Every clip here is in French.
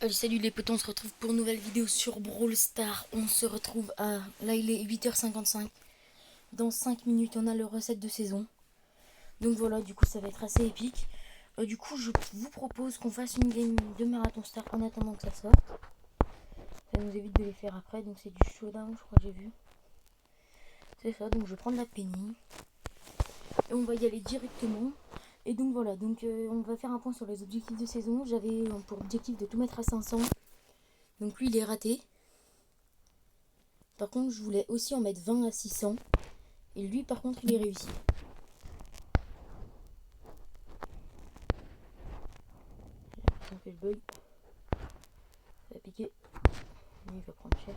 Allez, salut les potos, on se retrouve pour une nouvelle vidéo sur Brawl Stars. On se retrouve à... Là, il est 8h55. Dans 5 minutes, on a le recette de saison. Donc voilà, du coup, ça va être assez épique. Du coup, je vous propose qu'on fasse une game de Marathon Star en attendant que ça sorte. Ça nous évite de les faire après. Donc c'est du showdown, je crois que j'ai vu. C'est ça, donc je vais prendre la penny. Et on va y aller directement. Et donc voilà, donc on va faire un point sur les objectifs de saison. J'avais pour objectif de tout mettre à 500. Donc lui, il est raté. Par contre, je voulais aussi en mettre 20 à 600. Et lui, par contre, il est réussi. Ça fait le bug. Ça va piquer. Lui, il va prendre cher.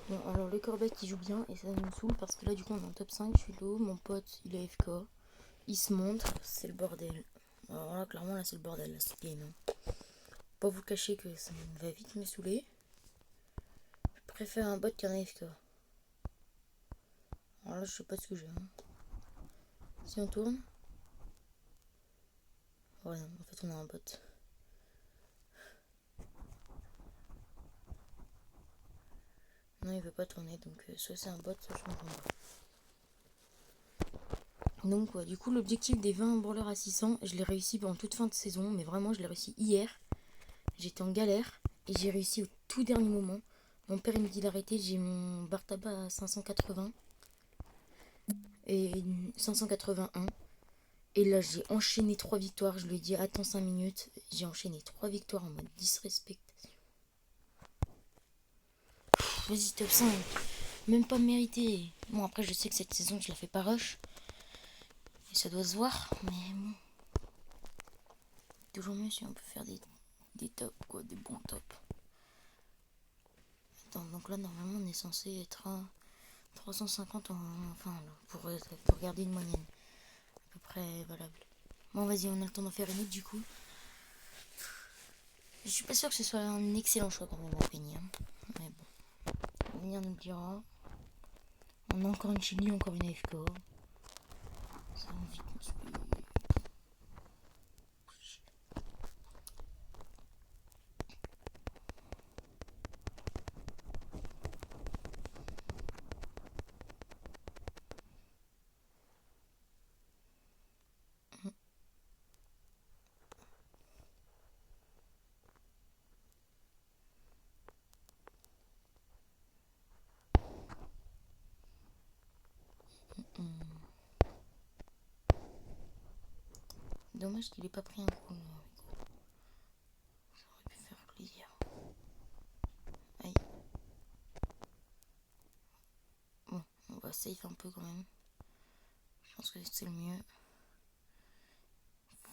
Bon, alors le Corbeck il joue bien et ça me saoule parce que là, du coup, on est en top 5. Je suis low. Mon pote, il est AFK. Il se montre. C'est le bordel. Alors là, clairement, là, c'est le bordel, là, cette game. Pas vous cacher que ça va vite me saouler. Je préfère un bot qu'un AFK. Alors là, je sais pas ce que j'ai. Si on tourne. Ouais, non, en fait, on a un bot. Non, il veut pas tourner, donc soit c'est un bot, soit je comprends pas. Donc ouais, du coup l'objectif des 20 brawlers à 600, je l'ai réussi en toute fin de saison, mais vraiment je l'ai réussi hier. J'étais en galère et j'ai réussi au tout dernier moment. Mon père il me dit d'arrêter, j'ai mon bar tabac à 580 et 581. Et là j'ai enchaîné 3 victoires, je lui ai dit attends 5 minutes, j'ai enchaîné 3 victoires en mode disrespect. Vas-y top 5, même pas mérité. Bon après je sais que cette saison je la fais pas rush. Et ça doit se voir, mais bon. Toujours mieux si on peut faire des tops, quoi, des bons tops. Attends, donc là, normalement, on est censé être à 350 enfin, pour garder une moyenne à peu près valable. Bon, vas-y, on a le temps d'en faire une autre, du coup. Je suis pas sûr que ce soit un excellent choix quand même, la Penny. Hein. Mais bon, l'avenir nous le dira. On a encore une Chili, encore une AFK. Ça va vite me saouler. Dommage qu'il ait pas pris un coup. Ça aurait pu faire plaisir. Aïe. Bon, on va safe un peu quand même. Je pense que c'est le mieux.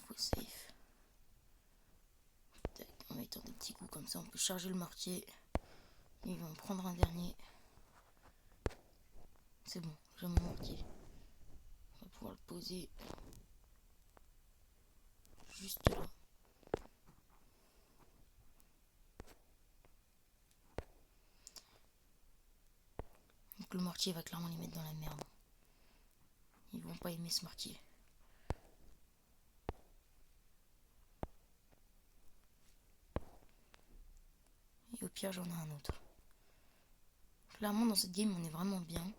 Faut safe. Tac, en mettant des petits coups comme ça, on peut charger le mortier. Ils vont prendre un dernier. C'est bon, j'ai mon mortier. On va pouvoir le poser juste là. Donc le mortier va clairement les mettre dans la merde. Ils vont pas aimer ce mortier. Et au pire, j'en ai un autre. Clairement, dans cette game, on est vraiment bien.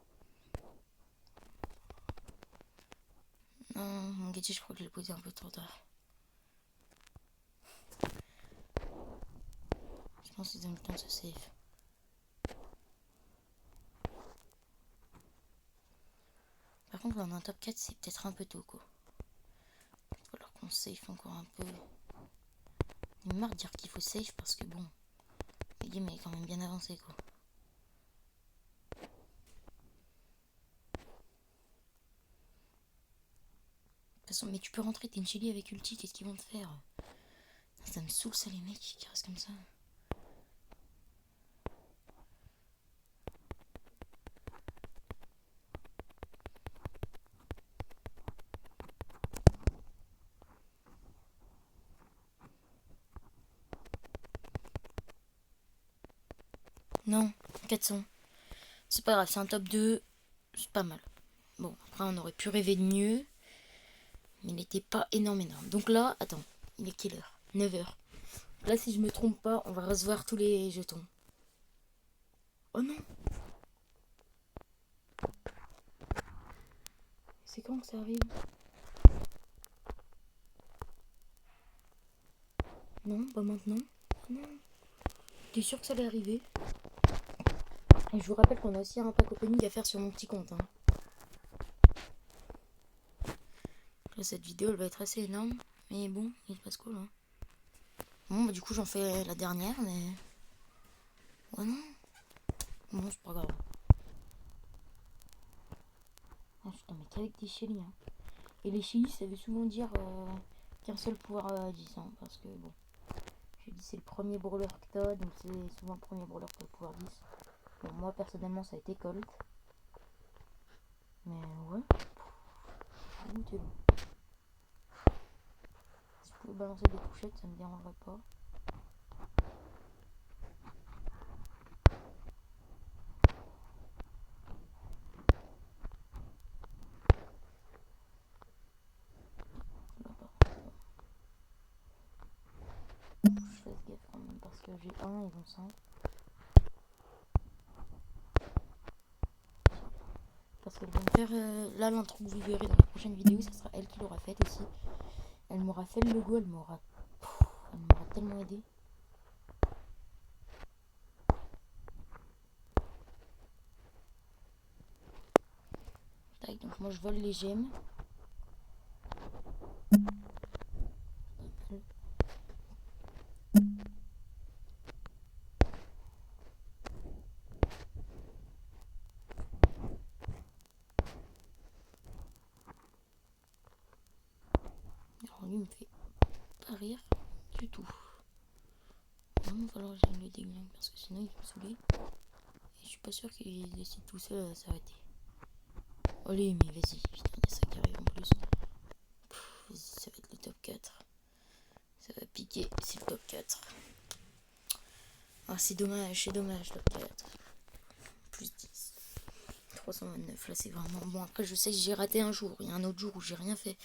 Non, mon gadget, je crois que je l'ai posé un peu trop tard. Je pense qu'ils ont le temps de se save. Par contre, là, on a un top 4, c'est peut-être un peu tôt, quoi. Il va falloir qu'on safe encore un peu. Il me marre de dire qu'il faut safe parce que bon, la game est quand même bien avancée, quoi. De toute façon, mais tu peux rentrer, t'es une chili avec ulti, qu'est-ce qu'ils vont te faire? Ça me saoule ça, les mecs qui restent comme ça. Non, 400. C'est pas grave, c'est un top 2. C'est pas mal. Bon, après on aurait pu rêver de mieux. Mais il n'était pas énorme. Donc là, attends, il est quelle heure? 9h. Là, si je me trompe pas, on va recevoir tous les jetons. Oh non! C'est quand que ça arrive? Non, pas maintenant. Non. T'es sûr que ça allait arriver? Et je vous rappelle qu'on a aussi un pack opening à faire sur mon petit compte. Hein. Là, cette vidéo, elle va être assez énorme. Mais bon, il se passe quoi là? Bon, bah, du coup, j'en fais la dernière, mais... Oh non. Bon, c'est pas grave. Ah, putain, mais qu'avec des chélis, hein. Et les chélis, ça veut souvent dire qu'un seul pouvoir à 10, hein, parce que, bon... Je dis c'est le premier brawler que t'as, donc c'est souvent le premier brawler pour le pouvoir 10. Bon, moi, personnellement, ça a été Colt. Mais ouais. T'es bon. Si je pouvais balancer des touchettes, ça me dérangerait pas. Là, par contre, je fasse gaffe quand même parce que j'ai 1 et 25. Parce qu'elle va me faire là l'intro que vous verrez dans la prochaine vidéo, ça sera elle qui l'aura faite aussi. Elle m'aura fait le logo, elle m'aura tellement aidé. Tac, donc moi je vole les gemmes. Alors lui il me fait pas rire du tout. Vraiment il va falloir que j'aille le déglingue parce que sinon il va me saouler. Et je suis pas sûr qu'il décide tout seul à s'arrêter. Allez mais vas-y, putain il y a ça qui arrive en plus. Vas-y ça va être le top 4. Ça va piquer, c'est le top 4. Ah c'est dommage, top 4. Plus 10. 329, là c'est vraiment... Bon après je sais que j'ai raté un jour, il y a un autre jour où j'ai rien fait.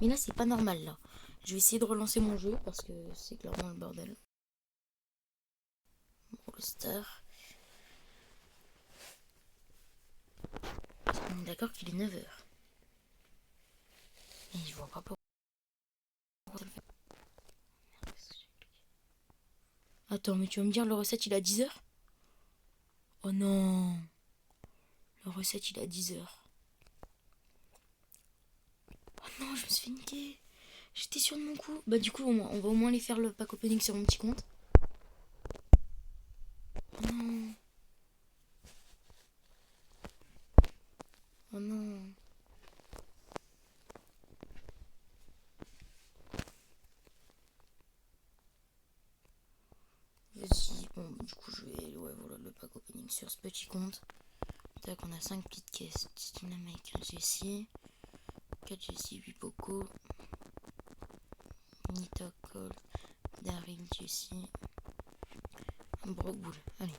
Mais là c'est pas normal là. Je vais essayer de relancer mon jeu parce que c'est clairement le bordel. Brawl Star. On est d'accord qu'il est 9h. Et je vois pas pourquoi ça le fait. Attends mais tu vas me dire le recette il a 10h? Oh non. Le recette il a 10h. Oh non je me suis fait niquer. J'étais sûre de mon coup. Bah du coup on va au moins aller faire le pack opening sur mon petit compte. Oh non. Oh non. Vas-y, bon du coup je vais... Ouais voilà le pack opening sur ce petit compte. Tac on a 5 petites caisses. Dynamique, 1 Jessie. 4 Jessie, 8 Poco. Nita, Colt, Daryl, Jessie. Un Brock Bull. Allez.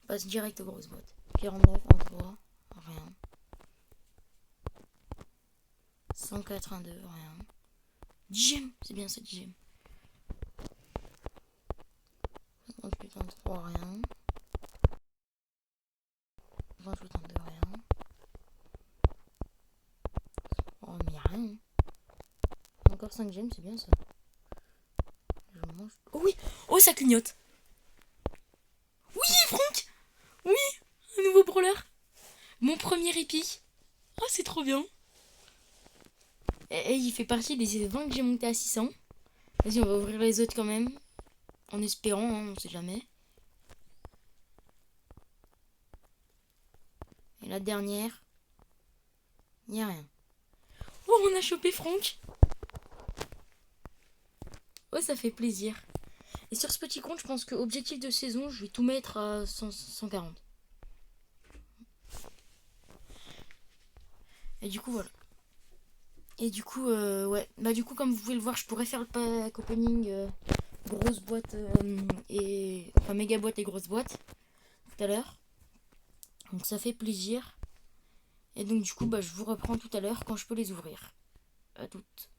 On passe direct aux grosses boîtes. 49, 1, 3, rien. 182, rien. 10 gemmes, c'est bien ça, 10 gemmes. 58, 23, rien. 28, 22, rien. Oh, mais rien. Encore 5 gemmes, c'est bien ça. Je mange. Oh oui! Oh, ça clignote! Oui, Franck! Oui! Un nouveau brawler! Mon premier épique! Oh, c'est trop bien! Et il fait partie des 20 que j'ai monté à 600. Vas-y, on va ouvrir les autres quand même. En espérant, hein, on sait jamais. Et la dernière, il n'y a rien. Oh, on a chopé Franck. Oh, ça fait plaisir. Et sur ce petit compte, je pense que objectif de saison, je vais tout mettre à 140. Et du coup, voilà. Et du coup, ouais. Bah, du coup, comme vous pouvez le voir, je pourrais faire le pack opening grosse boîte et. Enfin, méga boîte et grosse boîte. tout à l'heure. Donc ça fait plaisir. Et donc du coup, je vous reprends tout à l'heure quand je peux les ouvrir. À toutes.